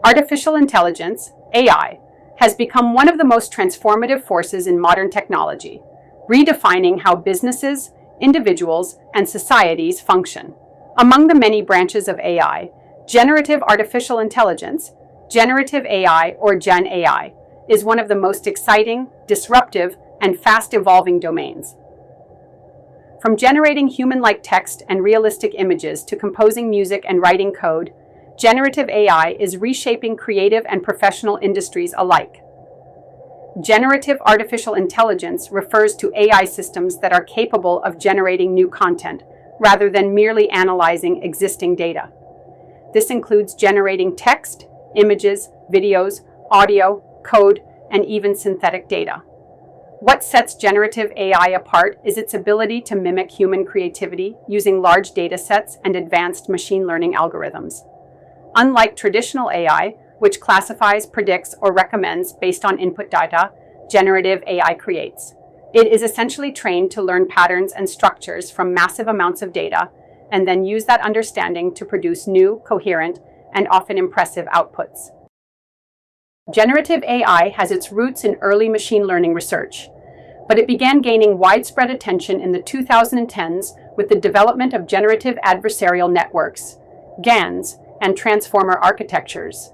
Artificial intelligence, AI, has become one of the most transformative forces in modern technology, redefining how businesses, individuals, and societies function. Among the many branches of AI, generative artificial intelligence, generative AI or Gen AI, is one of the most exciting, disruptive, and fast-evolving domains. From generating human-like text and realistic images to composing music and writing code, generative AI is reshaping creative and professional industries alike. Generative artificial intelligence refers to AI systems that are capable of generating new content, rather than merely analyzing existing data. This includes generating text, images, videos, audio, code, and even synthetic data. What sets generative AI apart is its ability to mimic human creativity using large data sets and advanced machine learning algorithms. Unlike traditional AI, which classifies, predicts, or recommends based on input data, generative AI creates. It is essentially trained to learn patterns and structures from massive amounts of data and then use that understanding to produce new, coherent, and often impressive outputs. Generative AI has its roots in early machine learning research, but it began gaining widespread attention in the 2010s with the development of generative adversarial networks, GANs, and transformer architectures.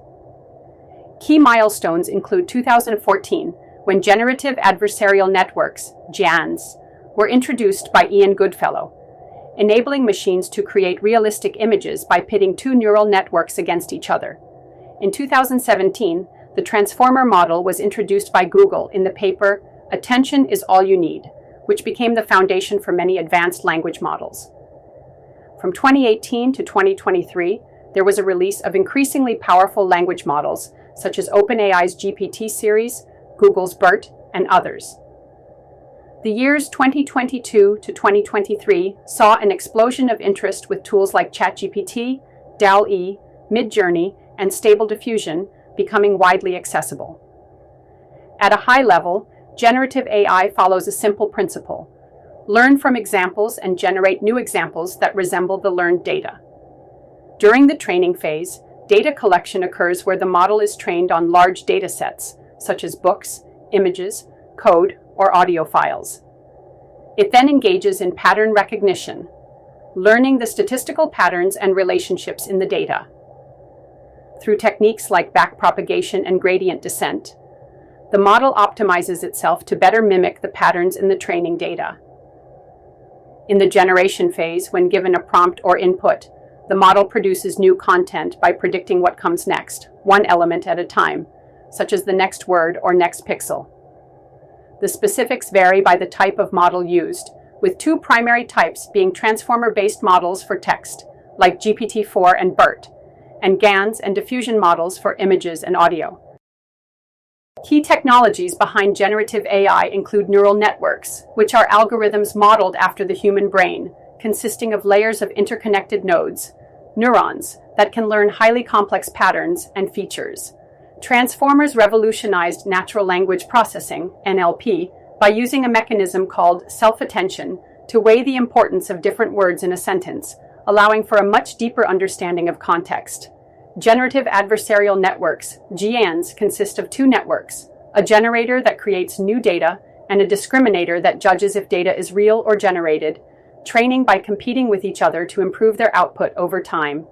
Key milestones include 2014, when generative adversarial networks, GANs, were introduced by Ian Goodfellow, enabling machines to create realistic images by pitting two neural networks against each other. In 2017, the transformer model was introduced by Google in the paper Attention is All You Need, which became the foundation for many advanced language models. From 2018 to 2023, there was a release of increasingly powerful language models, such as OpenAI's GPT series, Google's BERT, and others. The years 2022 to 2023 saw an explosion of interest with tools like ChatGPT, DALL, Midjourney, and Stable Diffusion becoming widely accessible. At a high level, generative AI follows a simple principle: learn from examples and generate new examples that resemble the learned data. During the training phase, data collection occurs where the model is trained on large data sets, such as books, images, code, or audio files. It then engages in pattern recognition, learning the statistical patterns and relationships in the data. Through techniques like backpropagation and gradient descent, the model optimizes itself to better mimic the patterns in the training data. In the generation phase, when given a prompt or input, the model produces new content by predicting what comes next, one element at a time, such as the next word or next pixel. The specifics vary by the type of model used, with two primary types being transformer-based models for text, like GPT-4 and BERT, and GANs and diffusion models for images and audio. Key technologies behind generative AI include neural networks, which are algorithms modeled after the human brain, consisting of layers of interconnected nodes, neurons, that can learn highly complex patterns and features. Transformers revolutionized natural language processing, NLP, by using a mechanism called self-attention to weigh the importance of different words in a sentence, allowing for a much deeper understanding of context. Generative adversarial networks, GANs, consist of two networks: a generator that creates new data and a discriminator that judges if data is real or generated, training by competing with each other to improve their output over time.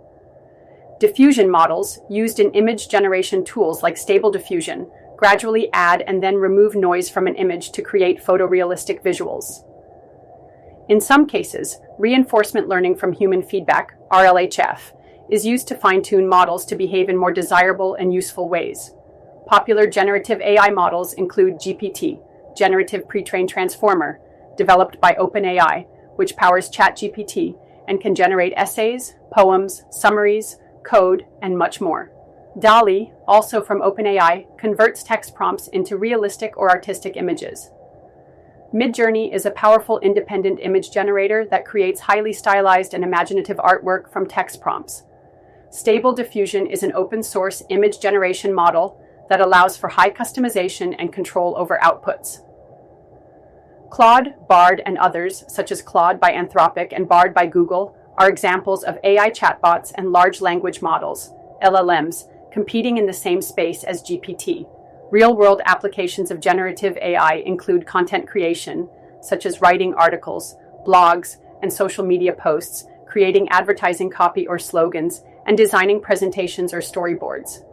Diffusion models, used in image generation tools like Stable Diffusion, gradually add and then remove noise from an image to create photorealistic visuals. In some cases, reinforcement learning from human feedback, RLHF, is used to fine-tune models to behave in more desirable and useful ways. Popular generative AI models include GPT, Generative Pre-trained Transformer, developed by OpenAI, which powers ChatGPT and can generate essays, poems, summaries, code, and much more. DALL, also from OpenAI, converts text prompts into realistic or artistic images. Midjourney is a powerful independent image generator that creates highly stylized and imaginative artwork from text prompts. Stable Diffusion is an open-source image generation model that allows for high customization and control over outputs. Claude, Bard, and others, such as Claude by Anthropic and Bard by Google, are examples of AI chatbots and large language models, LLMs, competing in the same space as GPT. Real-world applications of generative AI include content creation, such as writing articles, blogs, and social media posts, creating advertising copy or slogans, and designing presentations or storyboards.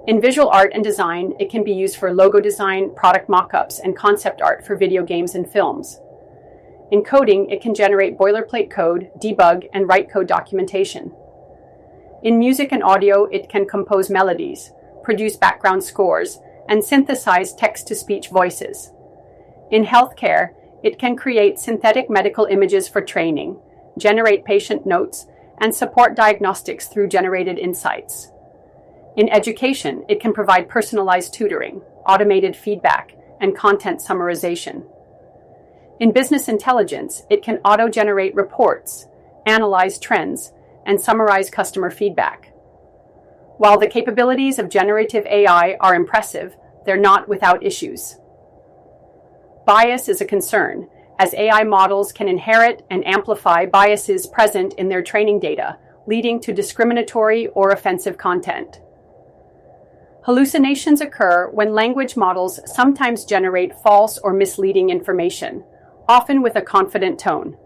In visual art and design, it can be used for logo design, product mock-ups, and concept art for video games and films. In coding, it can generate boilerplate code, debug, and write code documentation. In music and audio, it can compose melodies, produce background scores, and synthesize text-to-speech voices. In healthcare, it can create synthetic medical images for training, generate patient notes, and support diagnostics through generated insights. In education, it can provide personalized tutoring, automated feedback, and content summarization. In business intelligence, it can auto-generate reports, analyze trends, and summarize customer feedback. While the capabilities of generative AI are impressive, they're not without issues. Bias is a concern, as AI models can inherit and amplify biases present in their training data, leading to discriminatory or offensive content. Hallucinations occur when language models sometimes generate false or misleading information, often with a confident tone.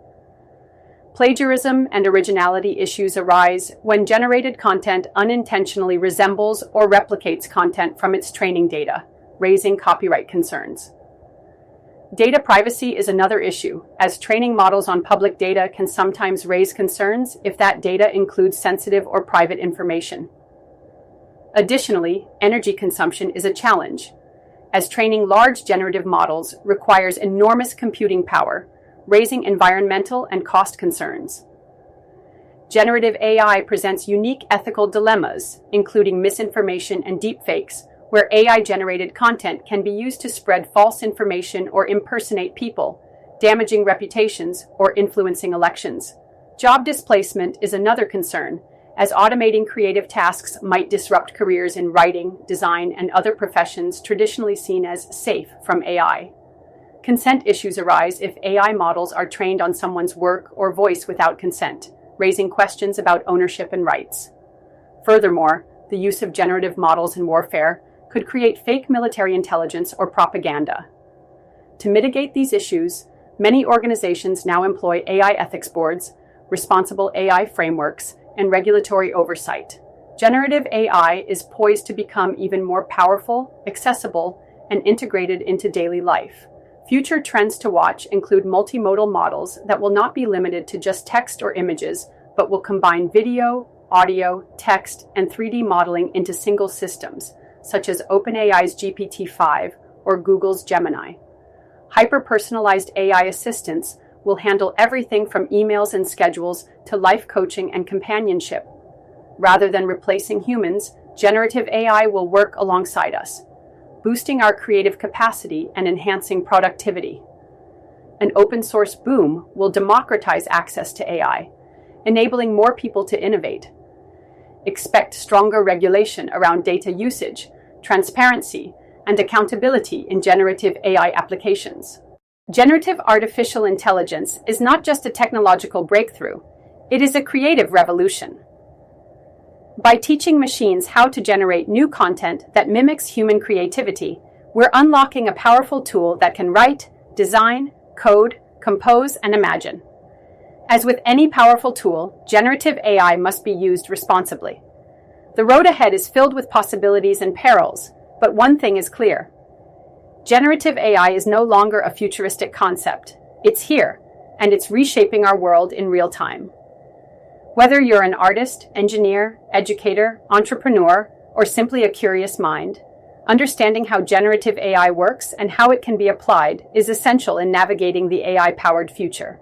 Plagiarism and originality issues arise when generated content unintentionally resembles or replicates content from its training data, raising copyright concerns. Data privacy is another issue, as training models on public data can sometimes raise concerns if that data includes sensitive or private information. Additionally, energy consumption is a challenge, as training large generative models requires enormous computing power, raising environmental and cost concerns. Generative AI presents unique ethical dilemmas, including misinformation and deepfakes, where AI-generated content can be used to spread false information or impersonate people, damaging reputations or influencing elections. Job displacement is another concern, as automating creative tasks might disrupt careers in writing, design, and other professions traditionally seen as safe from AI. Consent issues arise if AI models are trained on someone's work or voice without consent, raising questions about ownership and rights. Furthermore, the use of generative models in warfare could create fake military intelligence or propaganda. To mitigate these issues, many organizations now employ AI ethics boards, responsible AI frameworks, and regulatory oversight. Generative AI is poised to become even more powerful, accessible, and integrated into daily life. Future trends to watch include multimodal models that will not be limited to just text or images, but will combine video, audio, text, and 3D modeling into single systems, such as OpenAI's GPT-5 or Google's Gemini. Hyper-personalized AI assistants will handle everything from emails and schedules to life coaching and companionship. Rather than replacing humans, generative AI will work alongside us, boosting our creative capacity and enhancing productivity. An open source boom will democratize access to AI, enabling more people to innovate. Expect stronger regulation around data usage, transparency, and accountability in generative AI applications. Generative artificial intelligence is not just a technological breakthrough, it is a creative revolution. By teaching machines how to generate new content that mimics human creativity, we're unlocking a powerful tool that can write, design, code, compose, and imagine. As with any powerful tool, generative AI must be used responsibly. The road ahead is filled with possibilities and perils, but one thing is clear. Generative AI is no longer a futuristic concept. It's here, and it's reshaping our world in real time. Whether you're an artist, engineer, educator, entrepreneur, or simply a curious mind, understanding how generative AI works and how it can be applied is essential in navigating the AI-powered future.